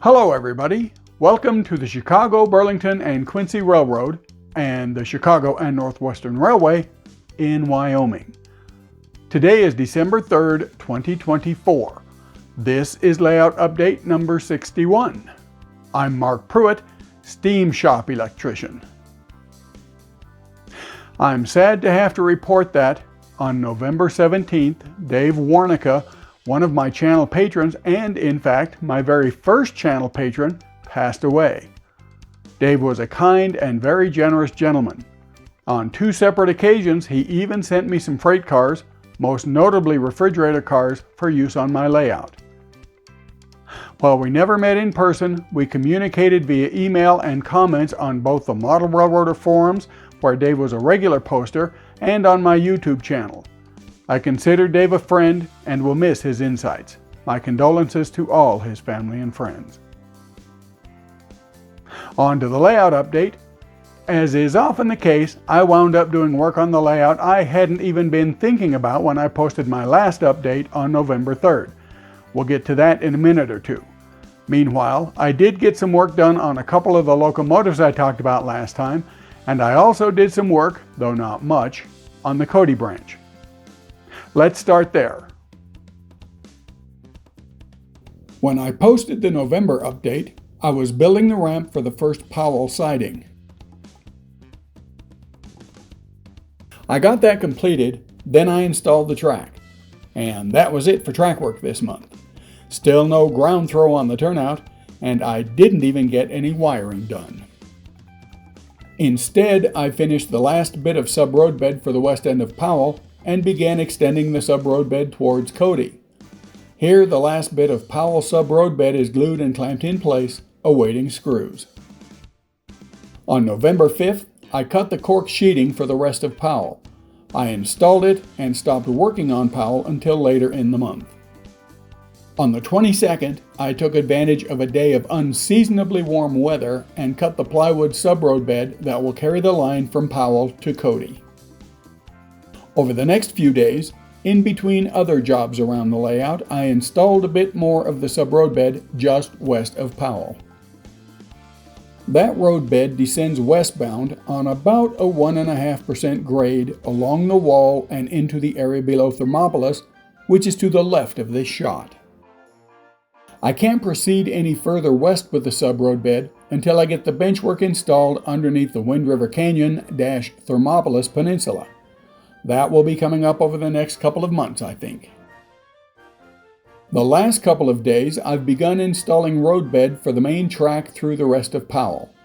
Hello everybody, welcome to the Chicago Burlington and Quincy Railroad and the Chicago and Northwestern Railway in Wyoming. Today is December 3rd, 2024. This is layout update number 61. I'm Mark Pruitt, steam shop electrician. I'm sad to have to report that on November 17th, Dave Warnica, one of my channel patrons, and in fact, my very first channel patron, passed away. Dave was a kind and very generous gentleman. On 2 separate occasions, he even sent me some freight cars, most notably refrigerator cars, for use on my layout. While we never met in person, we communicated via email and comments on both the Model Railroader forums, where Dave was a regular poster, and on my YouTube channel. I consider Dave a friend and will miss his insights. My condolences to all his family and friends. On to the layout update. As is often the case, I wound up doing work on the layout I hadn't even been thinking about when I posted my last update on November 3rd. We'll get to that in a minute or two. Meanwhile, I did get some work done on a couple of the locomotives I talked about last time, and I also did some work, though not much, on the Cody branch. Let's start there. When I posted the November update, I was building the ramp for the first Powell siding. I got that completed, then I installed the track. And that was it for track work this month. Still no ground throw on the turnout, and I didn't even get any wiring done. Instead, I finished the last bit of subroadbed for the west end of Powell and began extending the subroadbed towards Cody. Here, the last bit of Powell subroadbed is glued and clamped in place, awaiting screws. On November 5th, I cut the cork sheeting for the rest of Powell. I installed it and stopped working on Powell until later in the month. On the 22nd, I took advantage of a day of unseasonably warm weather and cut the plywood subroadbed that will carry the line from Powell to Cody. Over the next few days, in between other jobs around the layout, I installed a bit more of the subroadbed just west of Powell. That roadbed descends westbound on about a 1.5% grade along the wall and into the area below Thermopolis, which is to the left of this shot. I can't proceed any further west with the subroadbed until I get the benchwork installed underneath the Wind River Canyon-Thermopolis Peninsula. That will be coming up over the next couple of months, I think. The last couple of days, I've begun installing roadbed for the main track through the rest of Powell.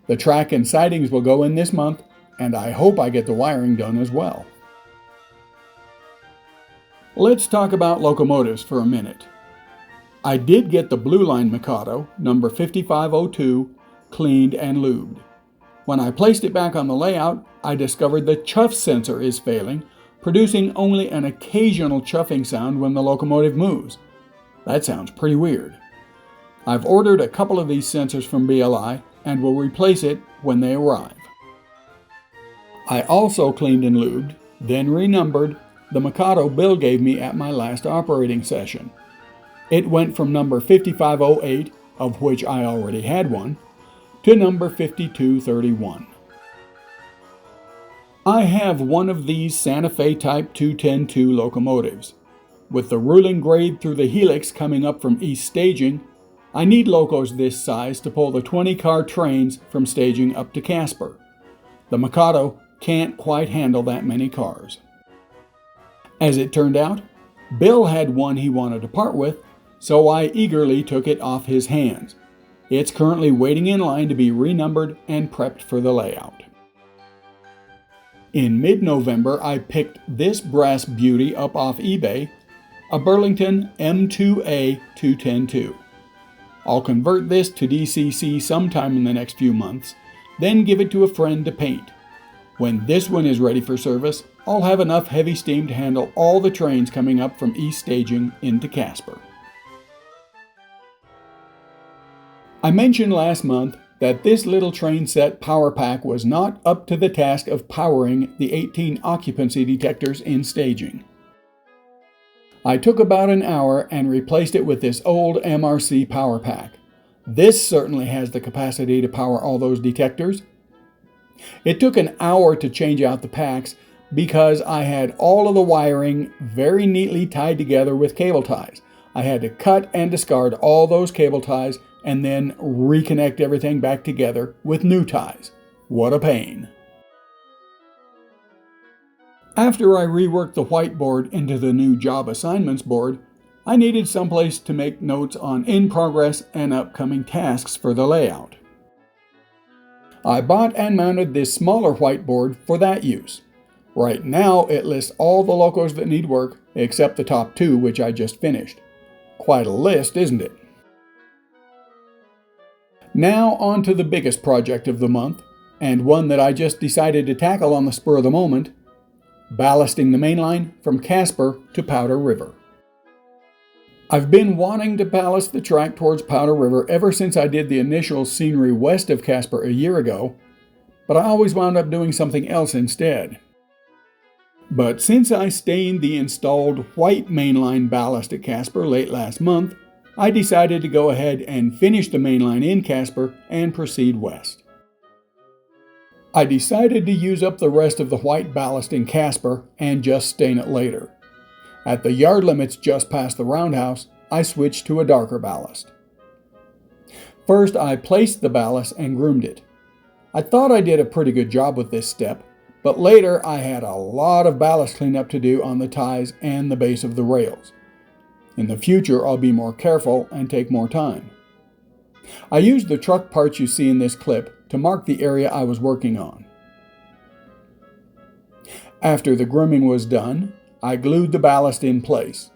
The track and sidings will go in this month, and I hope I get the wiring done as well. Let's talk about locomotives for a minute. I did get the Blue Line Mikado, number 5502, cleaned and lubed. When I placed it back on the layout, I discovered the chuff sensor is failing, producing only an occasional chuffing sound when the locomotive moves. That sounds pretty weird. I've ordered a couple of these sensors from BLI and will replace it when they arrive. I also cleaned and lubed, then renumbered, the Mikado Bill gave me at my last operating session. It went from number 5508, of which I already had one, to number 5231. I have one of these Santa Fe Type 210-2 locomotives. With the ruling grade through the helix coming up from east staging, I need locos this size to pull the 20-car trains from staging up to Casper. The Mikado can't quite handle that many cars. As it turned out, Bill had one he wanted to part with, so I eagerly took it off his hands. It's currently waiting in line to be renumbered and prepped for the layout. In mid-November, I picked this brass beauty up off eBay, a Burlington M2A 210-2. I'll convert this to DCC sometime in the next few months, then give it to a friend to paint. When this one is ready for service, I'll have enough heavy steam to handle all the trains coming up from east staging into Casper. I mentioned last month that this little train set power pack was not up to the task of powering the 18 occupancy detectors in staging. I took about an hour and replaced it with this old MRC power pack. This certainly has the capacity to power all those detectors. It took an hour to change out the packs because I had all of the wiring very neatly tied together with cable ties. I had to cut and discard all those cable ties and then reconnect everything back together with new ties. What a pain. After I reworked the whiteboard into the new job assignments board, I needed someplace to make notes on in-progress and upcoming tasks for the layout. I bought and mounted this smaller whiteboard for that use. Right now it lists all the locos that need work except the top two, which I just finished. Quite a list, isn't it? Now on to the biggest project of the month, and one that I just decided to tackle on the spur of the moment: ballasting the mainline from Casper to Powder River. I've been wanting to ballast the track towards Powder River ever since I did the initial scenery west of Casper a year ago, but I always wound up doing something else instead. But since I stained the installed white mainline ballast at Casper late last month, I decided to go ahead and finish the mainline in Casper and proceed west. I decided to use up the rest of the white ballast in Casper and just stain it later. At the yard limits just past the roundhouse, I switched to a darker ballast. First, I placed the ballast and groomed it. I thought I did a pretty good job with this step, but later I had a lot of ballast cleanup to do on the ties and the base of the rails. In the future, I'll be more careful and take more time. I used the truck parts you see in this clip to mark the area I was working on. After the grooming was done, I glued the ballast in place.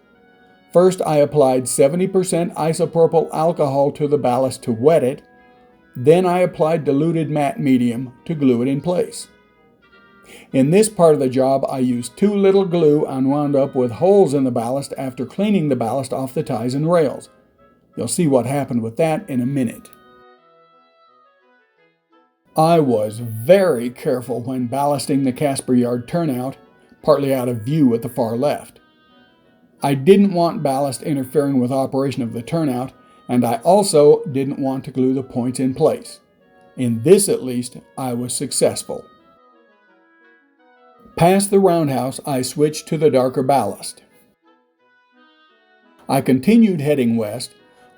First, I applied 70% isopropyl alcohol to the ballast to wet it. Then I applied diluted matte medium to glue it in place. In this part of the job, I used too little glue and wound up with holes in the ballast after cleaning the ballast off the ties and rails. You'll see what happened with that in a minute. I was very careful when ballasting the Casper Yard turnout, partly out of view at the far left. I didn't want ballast interfering with operation of the turnout, and I also didn't want to glue the points in place. In this, at least, I was successful. Past the roundhouse, I switched to the darker ballast. I continued heading west,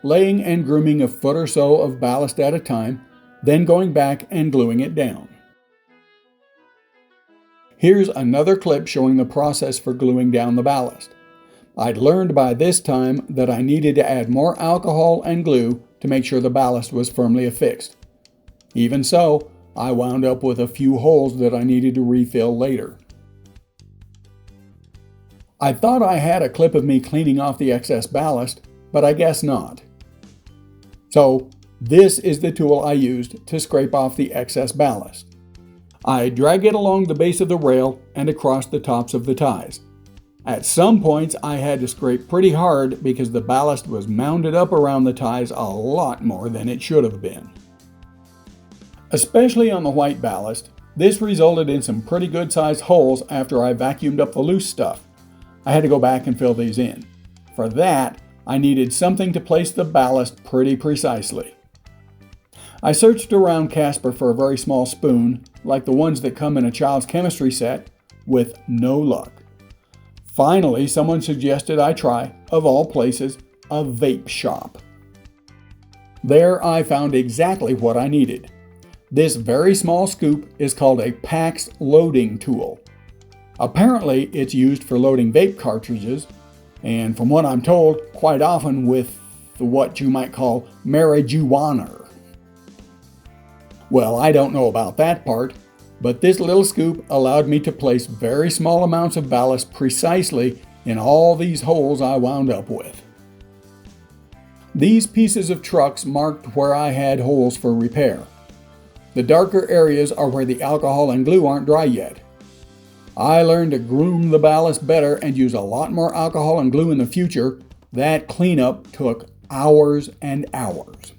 laying and grooming a foot or so of ballast at a time, then going back and gluing it down. Here's another clip showing the process for gluing down the ballast. I'd learned by this time that I needed to add more alcohol and glue to make sure the ballast was firmly affixed. Even so, I wound up with a few holes that I needed to refill later. I thought I had a clip of me cleaning off the excess ballast, but I guess not. So, this is the tool I used to scrape off the excess ballast. I drag it along the base of the rail and across the tops of the ties. At some points I had to scrape pretty hard because the ballast was mounded up around the ties a lot more than it should have been. Especially on the white ballast, this resulted in some pretty good sized holes after I vacuumed up the loose stuff. I had to go back and fill these in. For that, I needed something to place the ballast pretty precisely. I searched around Casper for a very small spoon, like the ones that come in a child's chemistry set, with no luck. Finally, someone suggested I try, of all places, a vape shop. There I found exactly what I needed. This very small scoop is called a PAX loading tool. Apparently, it's used for loading vape cartridges, and from what I'm told, quite often with what you might call marijuana. Well, I don't know about that part, but this little scoop allowed me to place very small amounts of ballast precisely in all these holes I wound up with. These pieces of trucks marked where I had holes for repair. The darker areas are where the alcohol and glue aren't dry yet. I learned to groom the ballast better and use a lot more alcohol and glue in the future. That cleanup took hours and hours.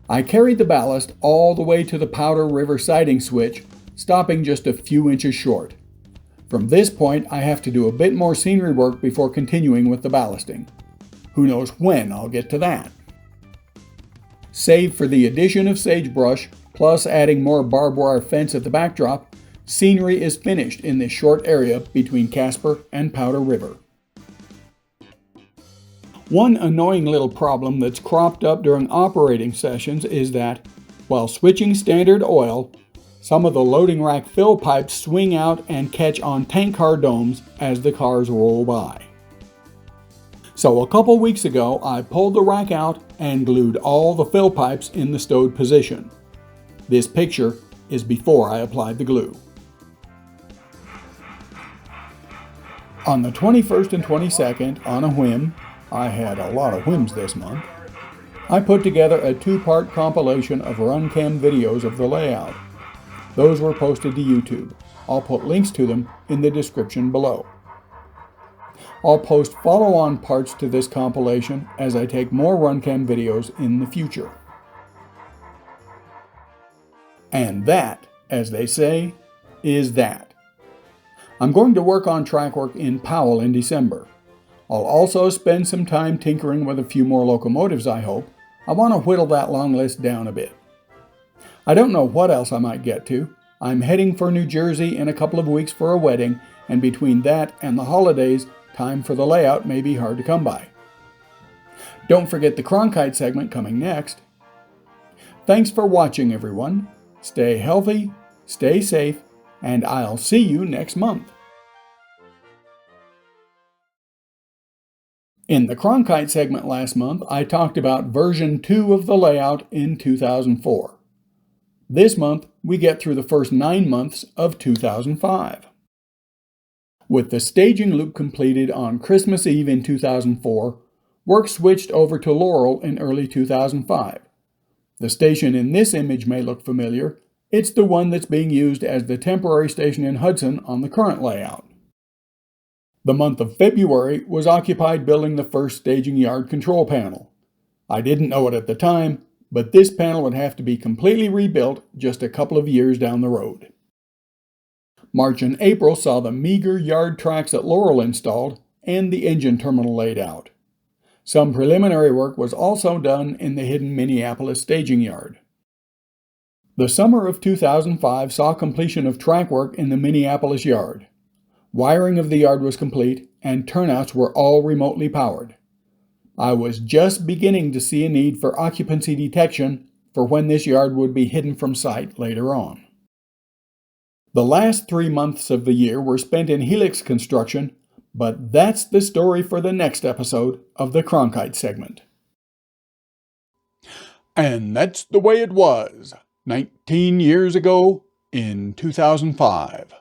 I carried the ballast all the way to the Powder River siding switch, stopping just a few inches short. From this point, I have to do a bit more scenery work before continuing with the ballasting. Who knows when I'll get to that. Save for the addition of sagebrush, plus adding more barbed wire fence at the backdrop, scenery is finished in this short area between Casper and Powder River. One annoying little problem that's cropped up during operating sessions is that, while switching standard oil, some of the loading rack fill pipes swing out and catch on tank car domes as the cars roll by. So a couple weeks ago, I pulled the rack out and glued all the fill pipes in the stowed position. This picture is before I applied the glue. On the 21st and 22nd, on a whim, I had a lot of whims this month, I put together a two-part compilation of Runcam videos of the layout. Those were posted to YouTube. I'll put links to them in the description below. I'll post follow-on parts to this compilation as I take more Runcam videos in the future. And that, as they say, is that. I'm going to work on trackwork in Powell in December. I'll also spend some time tinkering with a few more locomotives, I hope. I want to whittle that long list down a bit. I don't know what else I might get to. I'm heading for New Jersey in a couple of weeks for a wedding, and between that and the holidays, time for the layout may be hard to come by. Don't forget the Cronkite segment coming next. Thanks for watching, everyone. Stay healthy, stay safe, and I'll see you next month. In the Cronkite segment last month, I talked about version 2 of the layout in 2004. This month, we get through the first 9 months of 2005. With the staging loop completed on Christmas Eve in 2004, work switched over to Laurel in early 2005. The station in this image may look familiar. It's the one that's being used as the temporary station in Hudson on the current layout. The month of February was occupied building the first staging yard control panel. I didn't know it at the time, but this panel would have to be completely rebuilt just a couple of years down the road. March and April saw the meager yard tracks at Laurel installed and the engine terminal laid out. Some preliminary work was also done in the hidden Minneapolis staging yard. The summer of 2005 saw completion of track work in the Minneapolis yard. Wiring of the yard was complete, and turnouts were all remotely powered. I was just beginning to see a need for occupancy detection for when this yard would be hidden from sight later on. The last 3 months of the year were spent in helix construction, but that's the story for the next episode of the Cronkite segment. And that's the way it was 19 years ago in 2005.